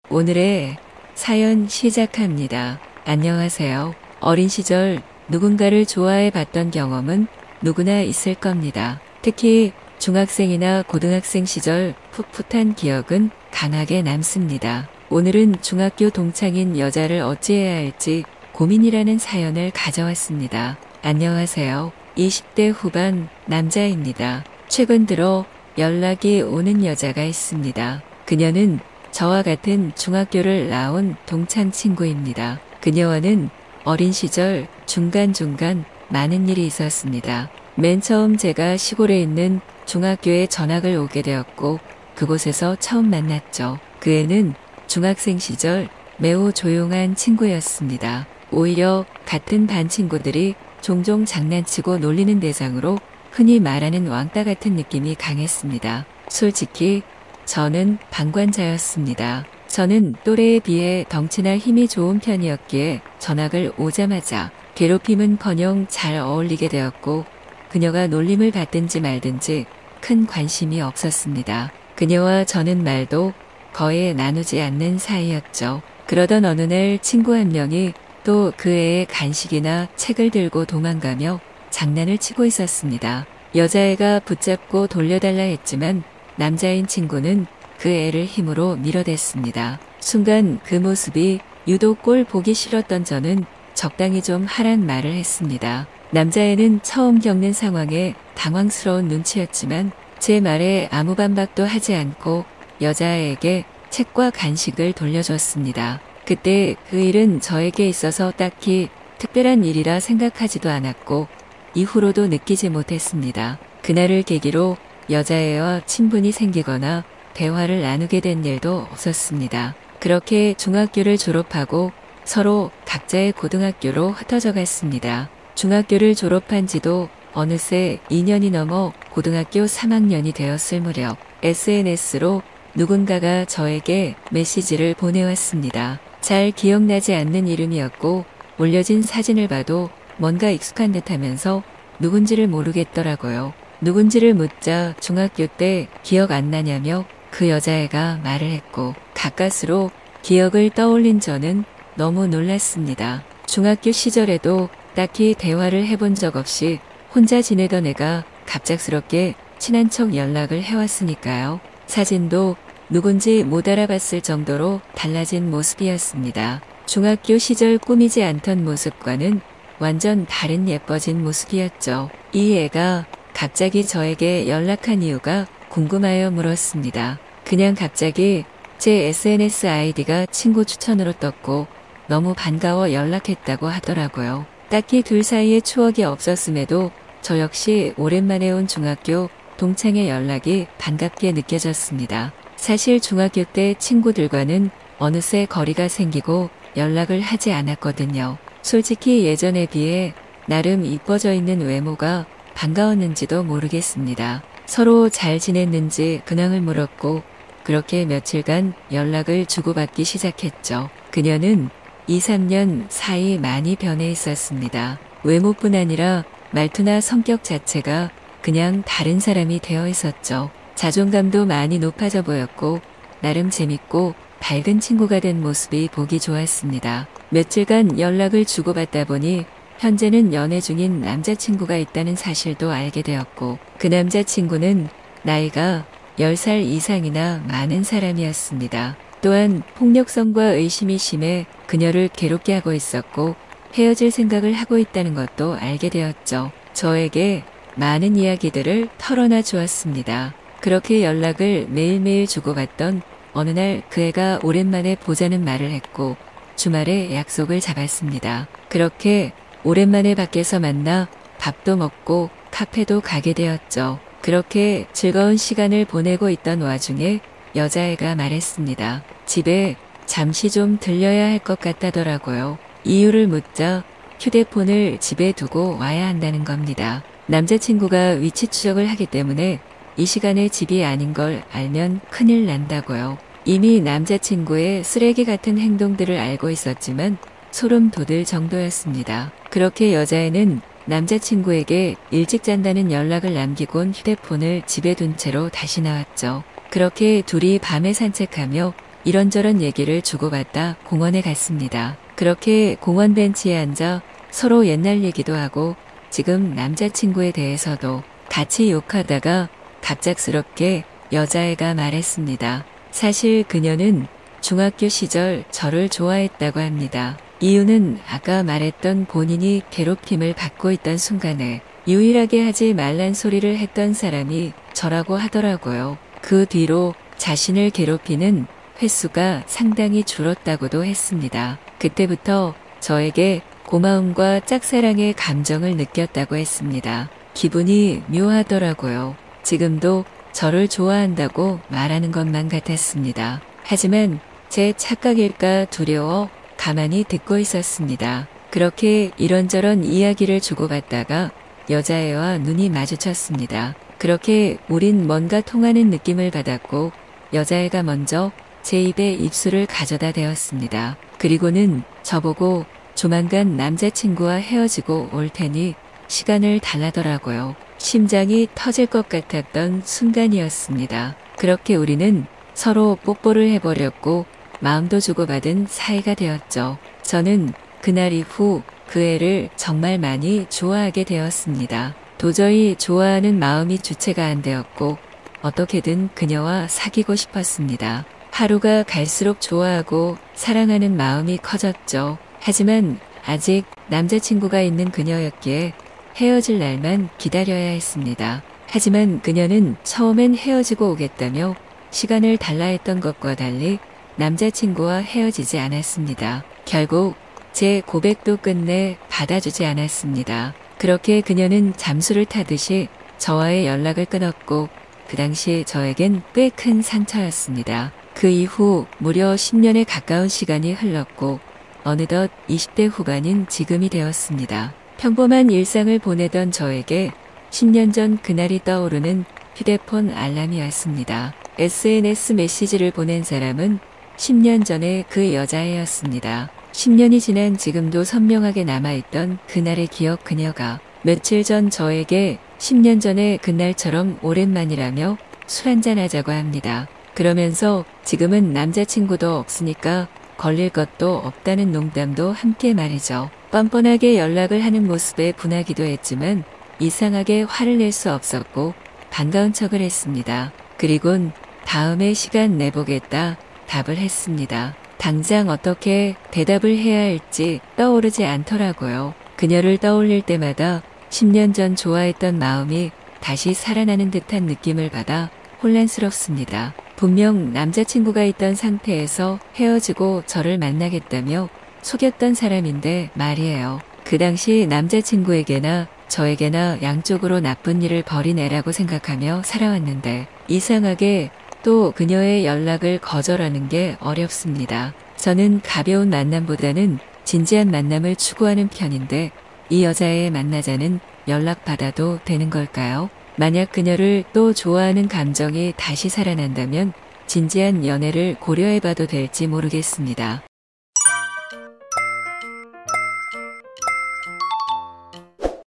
오늘의 사연 시작합니다. 안녕하세요. 어린 시절 누군가를 좋아해 봤던 경험은 누구나 있을 겁니다. 특히 중학생이나 고등학생 시절 풋풋한 기억은 강하게 남습니다. 오늘은 중학교 동창인 여자를 어찌해야 할지 고민이라는 사연을 가져왔습니다. 안녕하세요. 20대 후반 남자입니다. 최근 들어 연락이 오는 여자가 있습니다. 그녀는 저와 같은 중학교를 나온 동창 친구입니다. 그녀와는 어린 시절 중간중간 많은 일이 있었습니다. 맨 처음 제가 시골에 있는 중학교에 전학을 오게 되었고 그곳에서 처음 만났죠. 그 애는 중학생 시절 매우 조용한 친구였습니다. 오히려 같은 반 친구들이 종종 장난치고 놀리는 대상으로 흔히 말하는 왕따 같은 느낌이 강했습니다. 솔직히 저는 방관자였습니다. 저는 또래에 비해 덩치나 힘이 좋은 편이었기에 전학을 오자마자 괴롭힘은커녕 잘 어울리게 되었고 그녀가 놀림을 받든지 말든지 큰 관심이 없었습니다. 그녀와 저는 말도 거의 나누지 않는 사이였죠. 그러던 어느 날 친구 한 명이 또 그 애의 간식이나 책을 들고 도망가며 장난을 치고 있었습니다. 여자애가 붙잡고 돌려달라 했지만 남자인 친구는 그 애를 힘으로 밀어댔습니다. 순간 그 모습이 유독 꼴 보기 싫었던 저는 적당히 좀 하란 말을 했습니다. 남자애는 처음 겪는 상황에 당황스러운 눈치였지만 제 말에 아무 반박도 하지 않고 여자애에게 책과 간식을 돌려줬습니다. 그때 그 일은 저에게 있어서 딱히 특별한 일이라 생각하지도 않았고 이후로도 느끼지 못했습니다. 그날을 계기로 여자애와 친분이 생기거나 대화를 나누게 된 일도 없었습니다. 그렇게 중학교를 졸업하고 서로 각자의 고등학교로 흩어져 갔습니다. 중학교를 졸업한 지도 어느새 2년이 넘어 고등학교 3학년이 되었을 무렵 SNS로 누군가가 저에게 메시지를 보내왔습니다. 잘 기억나지 않는 이름이었고 올려진 사진을 봐도 뭔가 익숙한 듯하면서 누군지를 모르겠더라고요. 누군지를 묻자 중학교 때 기억 안 나냐며 그 여자애가 말을 했고 가까스로 기억을 떠올린 저는 너무 놀랐습니다. 중학교 시절에도 딱히 대화를 해본 적 없이 혼자 지내던 애가 갑작스럽게 친한 척 연락을 해왔으니까요. 사진도 누군지 못 알아봤을 정도로 달라진 모습이었습니다. 중학교 시절 꾸미지 않던 모습과는 완전 다른 예뻐진 모습이었죠. 이 애가 갑자기 저에게 연락한 이유가 궁금하여 물었습니다. 그냥 갑자기 제 SNS 아이디가 친구 추천으로 떴고 너무 반가워 연락했다고 하더라고요. 딱히 둘 사이에 추억이 없었음에도 저 역시 오랜만에 온 중학교 동창의 연락이 반갑게 느껴졌습니다. 사실 중학교 때 친구들과는 어느새 거리가 생기고 연락을 하지 않았거든요. 솔직히 예전에 비해 나름 이뻐져 있는 외모가 반가웠는지도 모르겠습니다. 서로 잘 지냈는지 근황을 물었고 그렇게 며칠간 연락을 주고받기 시작했죠. 그녀는 2, 3년 사이 많이 변해 있었습니다. 외모뿐 아니라 말투나 성격 자체가 그냥 다른 사람이 되어 있었죠. 자존감도 많이 높아져 보였고 나름 재밌고 밝은 친구가 된 모습이 보기 좋았습니다. 며칠간 연락을 주고받다 보니 현재는 연애 중인 남자친구가 있다는 사실도 알게 되었고 그 남자친구는 나이가 10살 이상이나 많은 사람이었습니다. 또한 폭력성과 의심이 심해 그녀를 괴롭게 하고 있었고 헤어질 생각을 하고 있다는 것도 알게 되었죠. 저에게 많은 이야기들을 털어놔 주었습니다. 그렇게 연락을 매일매일 주고받던 어느 날 그 애가 오랜만에 보자는 말을 했고 주말에 약속을 잡았습니다. 그렇게 오랜만에 밖에서 만나 밥도 먹고 카페도 가게 되었죠. 그렇게 즐거운 시간을 보내고 있던 와중에 여자애가 말했습니다. 집에 잠시 좀 들려야 할 것 같다더라고요. 이유를 묻자 휴대폰을 집에 두고 와야 한다는 겁니다. 남자친구가 위치 추적을 하기 때문에 이 시간에 집이 아닌 걸 알면 큰일 난다고요. 이미 남자친구의 쓰레기 같은 행동들을 알고 있었지만 소름 돋을 정도였습니다. 그렇게 여자애는 남자친구에게 일찍 잔다는 연락을 남기곤 휴대폰을 집에 둔 채로 다시 나왔죠. 그렇게 둘이 밤에 산책하며 이런저런 얘기를 주고받다 공원에 갔습니다. 그렇게 공원 벤치에 앉아 서로 옛날 얘기도 하고 지금 남자친구에 대해서도 같이 욕하다가 갑작스럽게 여자애가 말했습니다. 사실 그녀는 중학교 시절 저를 좋아했다고 합니다. 이유는 아까 말했던 본인이 괴롭힘을 받고 있던 순간에 유일하게 하지 말란 소리를 했던 사람이 저라고 하더라고요. 그 뒤로 자신을 괴롭히는 횟수가 상당히 줄었다고도 했습니다. 그때부터 저에게 고마움과 짝사랑의 감정을 느꼈다고 했습니다. 기분이 묘하더라고요. 지금도 저를 좋아한다고 말하는 것만 같았습니다. 하지만 제 착각일까 두려워 가만히 듣고 있었습니다. 그렇게 이런저런 이야기를 주고받다가 여자애와 눈이 마주쳤습니다. 그렇게 우린 뭔가 통하는 느낌을 받았고 여자애가 먼저 제 입에 입술을 가져다 대었습니다. 그리고는 저보고 조만간 남자친구와 헤어지고 올 테니 시간을 달라더라고요. 심장이 터질 것 같았던 순간이었습니다. 그렇게 우리는 서로 뽀뽀를 해버렸고 마음도 주고받은 사이가 되었죠. 저는 그날 이후 그 애를 정말 많이 좋아하게 되었습니다. 도저히 좋아하는 마음이 주체가 안 되었고 어떻게든 그녀와 사귀고 싶었습니다. 하루가 갈수록 좋아하고 사랑하는 마음이 커졌죠. 하지만 아직 남자친구가 있는 그녀였기에 헤어질 날만 기다려야 했습니다. 하지만 그녀는 처음엔 헤어지고 오겠다며 시간을 달라 했던 것과 달리 남자친구와 헤어지지 않았습니다. 결국 제 고백도 끝내 받아주지 않았습니다. 그렇게 그녀는 잠수를 타듯이 저와의 연락을 끊었고 그 당시 저에겐 꽤 큰 상처였습니다. 그 이후 무려 10년에 가까운 시간이 흘렀고 어느덧 20대 후반인 지금이 되었습니다. 평범한 일상을 보내던 저에게 10년 전 그날이 떠오르는 휴대폰 알람이 왔습니다. SNS 메시지를 보낸 사람은 10년 전의 그 여자애였습니다. 10년이 지난 지금도 선명하게 남아있던 그날의 기억 그녀가 며칠 전 저에게 10년 전의 그날처럼 오랜만이라며 술 한잔 하자고 합니다. 그러면서 지금은 남자친구도 없으니까 걸릴 것도 없다는 농담도 함께 말이죠. 뻔뻔하게 연락을 하는 모습에 분하기도 했지만 이상하게 화를 낼 수 없었고 반가운 척을 했습니다. 그리곤 다음에 시간 내보겠다 답을 했습니다. 당장 어떻게 대답을 해야 할지 떠오르지 않더라고요. 그녀를 떠올릴 때마다 10년 전 좋아했던 마음이 다시 살아나는 듯한 느낌을 받아 혼란스럽습니다. 분명 남자친구가 있던 상태에서 헤어지고 저를 만나겠다며 속였던 사람인데 말이에요. 그 당시 남자친구에게나 저에게나 양쪽으로 나쁜 일을 벌인 애라고 생각하며 살아왔는데 이상하게 또 그녀의 연락을 거절하는 게 어렵습니다. 저는 가벼운 만남보다는 진지한 만남을 추구하는 편인데 이 여자애 만나자는 연락받아도 되는 걸까요? 만약 그녀를 또 좋아하는 감정이 다시 살아난다면 진지한 연애를 고려해봐도 될지 모르겠습니다.